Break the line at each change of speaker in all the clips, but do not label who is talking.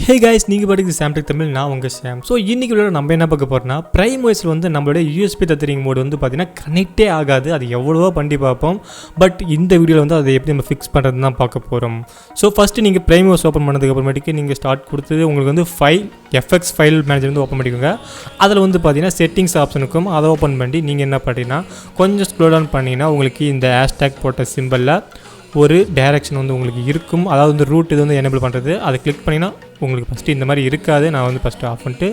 Hey guys, நீங்கள் பாட்டுக்கு Samtech Tamil நான் உங்கள் சாம். ஸோ இன்றைக்கி வீடியோ நம்ம என்ன பார்க்க போகிறோம்னா ப்ரைம் வாய்ஸில் வந்து நம்மளோட யூஎஸ்பி டெத்தரிங் மோடு வந்து பார்த்திங்கன்னா கனெக்டே ஆகாது. அது எவ்வளவோ பண்ணி பார்ப்போம். பட் இந்த வீடியோவில் வந்து அதை எப்படி நம்ம ஃபிக்ஸ் பண்ணுறது தான் பார்க்க போகிறோம். ஸோ ஃபஸ்ட்டு நீங்கள் ப்ரைம் வாய்ஸ் ஓப்பன் பண்ணதுக்கப்புறமேட்டுக்கு நீங்கள் ஸ்டார்ட் கொடுத்தது உங்களுக்கு வந்து எஃப்எக்ஸ் ஃபைல் மேனேஜர் வந்து ஓப்பன் பண்ணிக்கோங்க. அதில் வந்து பார்த்திங்கன்னா செட்டிங்ஸ் ஆப்ஷனுக்கும் அதை ஓப்பன் பண்ணி நீங்கள் என்ன பண்ணிங்கன்னா கொஞ்சம் ஸ்க்ரோல் டவுன் பண்ணிங்கன்னா உங்களுக்கு இந்த ஹேஷ்டேக் போட்ட சிம்பிளில் ஒரு டைரக்ஷன் வந்து உங்களுக்கு இருக்கும். அதாவது வந்து ரூட் இது வந்து எனேபிள் பண்ணுறது. அதை கிளிக் பண்ணிங்கன்னா உங்களுக்கு ஃபஸ்ட்டு இந்த மாதிரி இருக்காது. நான் வந்து ஃபஸ்ட்டு ஆஃப் பண்ணிட்டு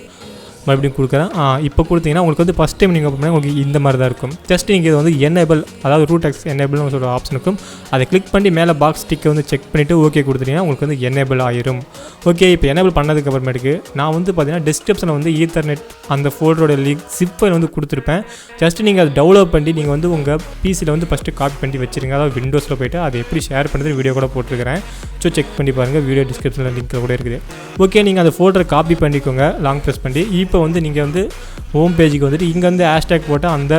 மறுபடியும் கொடுக்குறேன். இப்போ கொடுத்தீங்கன்னா உங்களுக்கு வந்து ஃபஸ்ட் டைம் நீங்கள் ஓப்பன் பண்ணால் உங்களுக்கு இந்த மாதிரி தான் இருக்கும். ஜஸ்ட் நீங்கள் இது வந்து எனேபிள், அதாவது ரூட் எக்ஸ் எனேபிள்னு சொல்கிற ஆப்ஷன் இருக்கும். அதை கிளிக் பண்ணி மேலே பாக்ஸ் டிக்கை வந்து செக் பண்ணிவிட்டு ஓகே கொடுத்துட்டீங்கன்னா உங்களுக்கு வந்து எனேபிள் ஆயிரும். ஓகே, இப்போ எனேபிள் பண்ணதுக்கு அப்புறமேட்டுக்கு நான் வந்து பார்த்தீங்கன்னா டிஸ்கிரிப்ஷனில் வந்து ஈத்தர்நெட் அந்த ஃபோல்டரோட லிங்க் ஜிப் ஃபைல் வந்து கொடுத்துருப்பேன். ஜஸ்ட் நீங்கள் அதை டவுன்லோட் பண்ணி நீங்கள் வந்து உங்கள் பிசியில் வந்து ஃபஸ்ட்டு காப்பி பண்ணி வச்சுருங்க. அதாவது விண்டோஸில் போய்ட்டு அதை எப்படி ஷேர் பண்ணுறது வீடியோ கூட போட்டிருக்கிறேன். ஸோ செக் பண்ணி பாருங்கள், வீடியோ டிஸ்கிரிப்ஷனில் லிங்க்கில் கூட இருக்குது. ஓகே, நீங்கள் அந்த ஃபோல்டரை காப்பி பண்ணிக்கோங்க லாங் ப்ரெஸ் பண்ணி. இப்போ வந்து நீங்கள் வந்து ஹோம் பேஜுக்கு வந்துட்டு இங்கே வந்து ஹேஷ்டேக் போட்டு அந்த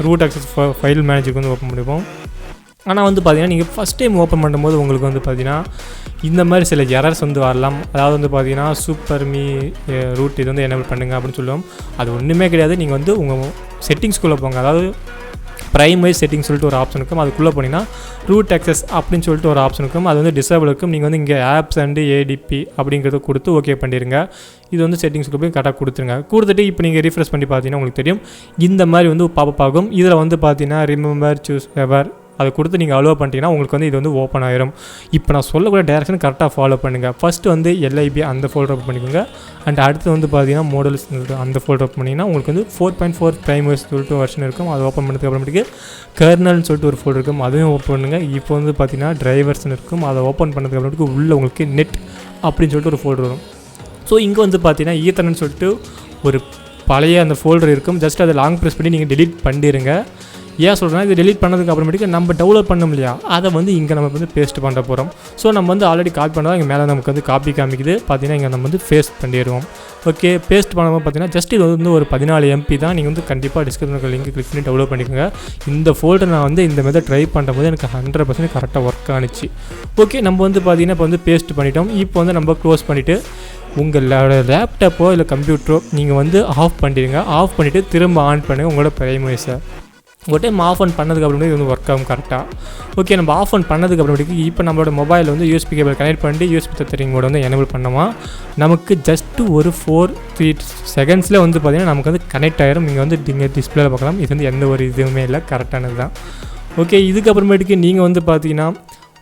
ரூட் ஆக்சஸ் ஃபைல் மேனேஜருக்கு வந்து ஓப்பன் பண்ணிப்போம். ஆனால் வந்து பார்த்தீங்கன்னா நீங்கள் ஃபஸ்ட் டைம் ஓப்பன் பண்ணும்போது உங்களுக்கு வந்து பார்த்தீங்கன்னா இந்த மாதிரி சில எரர்ஸ் வந்து வரலாம். அதாவது வந்து பார்த்தீங்கன்னா சூப்பர் மீ ரூட் இது வந்து எனேபிள் பண்ணுங்க அப்படின்னு சொல்லுவோம். அது ஒன்றுமே கிடையாது. நீங்கள் வந்து உங்கள் செட்டிங்ஸ்குள்ளே போங்க. அதாவது ப்ரைமரி செட்டிங் சொல்லிட்டு ஒரு ஆப்ஷன் இருக்கும். அதுக்குள்ளே போனீங்கன்னா ரூட் ஆக்சஸ் அப்படின்னு சொல்லிட்டு ஒரு ஆப்ஷன் இருக்கும். அது வந்து டிசேபிள் இருக்கும். நீங்கள் வந்து இங்கே ஆப்ஸ் அண்டு ஏடிபி அப்படிங்கிறத கொடுத்து ஓகே பண்ணிடுங்க. இது வந்து செட்டிங்ஸ்க்கு போய் கரெக்டாக கொடுத்துருங்க. கொடுத்துட்டு இப்போ நீங்கள் ரீஃப்ரெஷ் பண்ணி பார்த்தீங்கன்னா உங்களுக்கு தெரியும் இந்த மாதிரி வந்து பாப்பப் ஆகும். இதில் வந்து பார்த்தீங்கன்னா ரிமெம்பர் சூஸ் எவர் அதை கொடுத்து நீங்கள் அலோவ் பண்ணிட்டீங்கன்னா உங்களுக்கு வந்து இது வந்து ஓப்பன் ஆயிரும். இப்போ நான் சொல்லக்கூடிய டைரக்ஷன் கரெக்டாக ஃபாலோ பண்ணுங்கள். ஃபஸ்ட்டு வந்து எல்ஐபி அந்த ஃபோல்டர் ஓப்பன் பண்ணிக்கோங்க. அண்ட் அடுத்து வந்து பார்த்தீங்கன்னா மாடல்ஸ் அந்த ஃபோல்டர் ஓப்பன் பண்ணிங்கன்னா உங்களுக்கு வந்து 4.4 ப்ரைமர்ஸ் சொல்லிட்டு வருஷன் இருக்கும். அதை ஓப்பன் பண்ணதுக்கு அப்புறமேட்டுக்கு கர்னல்னு சொல்லிட்டு ஒரு ஃபோல்டர் இருக்கும். அதையும் ஓப்பன் பண்ணுங்கள். இப்போ வந்து பார்த்தீங்கன்னா டிரைவர்ஸ்னு இருக்கும். அதை ஓப்பன் பண்ணதுக்கு அப்புறமேட்டுக்கு உள்ளே உங்களுக்கு நெட் அப்படின்னு சொல்லிட்டு ஒரு ஃபோல்டர் வரும். ஸோ இங்கே வந்து பார்த்தீங்கன்னா ஈத்தர்நெட்னு சொல்லிட்டு ஒரு பழைய அந்த ஃபோல்டர் இருக்கும். ஜஸ்ட் அதை லாங் ப்ரெஸ் பண்ணி நீங்கள் டெலீட் பண்ணிடுங்க. ஏன் சொல்கிறேன்னா இது டெலீட் பண்ணதுக்கு அப்புறமேட்டுக்கு நம்ம டவுன்லோட் பண்ணோம் இல்லையா, அதை வந்து இங்கே நம்ம வந்து பேஸ்ட் பண்ண போகிறோம். ஸோ நம்ம வந்து ஆல்ரெடி காப்பி பண்ணால் இங்கே மேலே நமக்கு வந்து காப்பி காமிக்குது. பார்த்தீங்கன்னா இங்கே நம்ம வந்து பேஸ்ட் பண்ணிடுவோம். ஓகே, பேஸ்ட் பண்ணும்போது பார்த்தீங்கன்னா ஜஸ்ட் இது வந்து ஒரு 14 MB தான். நீங்கள் வந்து கண்டிப்பாக டிஸ்கிரிப்ஷனில் லிங்க் கிளிக் பண்ணி டவுன்லோட் பண்ணிக்கோங்க. இந்த ஃபோல்டர் நான் வந்து இந்த மெத்தட் ட்ரை பண்ணும்போது எனக்கு 100% கரெக்டாக ஒர்க் ஆனிச்சு. ஓகே, நம்ம வந்து பார்த்தீங்கன்னா இப்போ வந்து பேஸ்ட் பண்ணிட்டோம். இப்போ வந்து நம்ம க்ளோஸ் பண்ணிவிட்டு உங்களோட லேப்டாப்போ இல்லை கம்ப்யூட்டரோ நீங்கள் வந்து ஆஃப் பண்ணிடுங்க. ஆஃப் பண்ணிவிட்டு திரும்ப ஆன் பண்ணுங்கள் உங்களோட ப்ரைமரிஸை. ஒரு டைம் ஆஃப் ஆன் பண்ணதுக்கு அப்புறமேட்டு இது வந்து ஒர்க் ஆகும் கரெக்டாக. ஓகே, நம்ம ஆஃப் ஆன் பண்ணதுக்கு அப்புறமேட்டுக்கு இப்போ நம்மளோட மொபைல் வந்து யூஎஸ்பி கேபிள் கனெக்ட் பண்ணி யூஎஸ்பி டெத்தரிங் மோட் வந்து எனேபிள் பண்ணோமா நமக்கு ஜஸ்ட்டு ஒரு 4-3 செகண்ட்ஸில் வந்து பார்த்திங்கன்னா நமக்கு வந்து கனெக்ட் ஆகிரும். நீங்கள் வந்து நீங்கள் டிஸ்பிளேல பார்க்கலாம். இது வந்து எந்த ஒரு இதுவுமே இல்லை, கரெக்டானது தான். ஓகே, இதுக்கப்புறமேட்டுக்கு நீங்கள் வந்து பார்த்தீங்கன்னா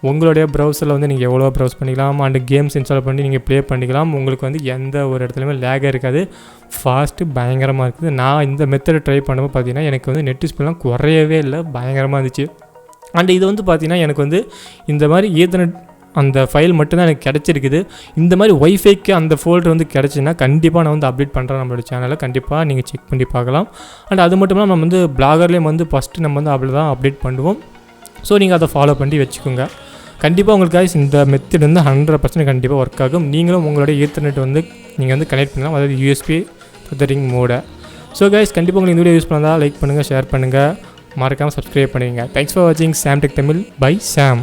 உங்களுடைய ப்ரௌசரில் வந்து நீங்கள் எவ்வளோ ப்ரௌஸ் பண்ணிக்கலாம். அண்டு கேம்ஸ் இன்ஸ்டால் பண்ணி நீங்கள் ப்ளே பண்ணிக்கலாம். உங்களுக்கு வந்து எந்த ஒரு இடத்துலையுமே லேகாக இருக்காது. ஃபாஸ்ட்டு பயங்கரமாக இருக்குது. நான் இந்த மெத்தட் ட்ரை பண்ணும்போது பார்த்தீங்கன்னா எனக்கு வந்து நெட் ஸ்பீட்லாம் குறையவே இல்லை, பயங்கரமாக இருந்துச்சு. அண்டு இது வந்து பார்த்திங்கன்னா எனக்கு வந்து இந்த மாதிரி ஈத்தர்நெட் அந்த ஃபைல் மட்டும்தான் எனக்கு கிடச்சிருக்குது. இந்த மாதிரி ஒய்ஃபைக்கு அந்த ஃபோல்டர் வந்து கிடச்சின்னா கண்டிப்பாக நான் வந்து அப்டேட் பண்ணுறேன் நம்மளோட சேனலில். கண்டிப்பாக நீங்கள் செக் பண்ணி பார்க்கலாம். அண்ட் அது மட்டும் இல்லாமல் நம்ம வந்து பிளாகர்லேயும் வந்து ஃபஸ்ட்டு நம்ம வந்து அப்படி தான் அப்டேட் பண்ணுவோம். ஸோ நீங்கள் அதை ஃபாலோ பண்ணி வச்சுக்கோங்க. கண்டிப்பாக உங்களுக்கு இந்த மெத்தட் வந்து 100% கண்டிப்பாக ஒர்க் ஆகும். நீங்களும் உங்களுடைய ஈத்தர்நெட் வந்து நீங்கள் வந்து கனெக்ட் பண்ணலாம், அதாவது யூஎஸ்பி டெத்தரிங் மோடை. ஸோ கைஸ், கண்டிப்பாக உங்களுக்கு இந்த வீடியோ யூஸ் பண்ணால் லைக் பண்ணுங்கள், ஷேர் பண்ணுங்கள், மறக்காமல் சப்ஸ்கிரைப் பண்ணுவீங்க. தேங்க்ஸ் ஃபார் வாட்சிங் சாம்டெக் தமிழ் பை சாம்.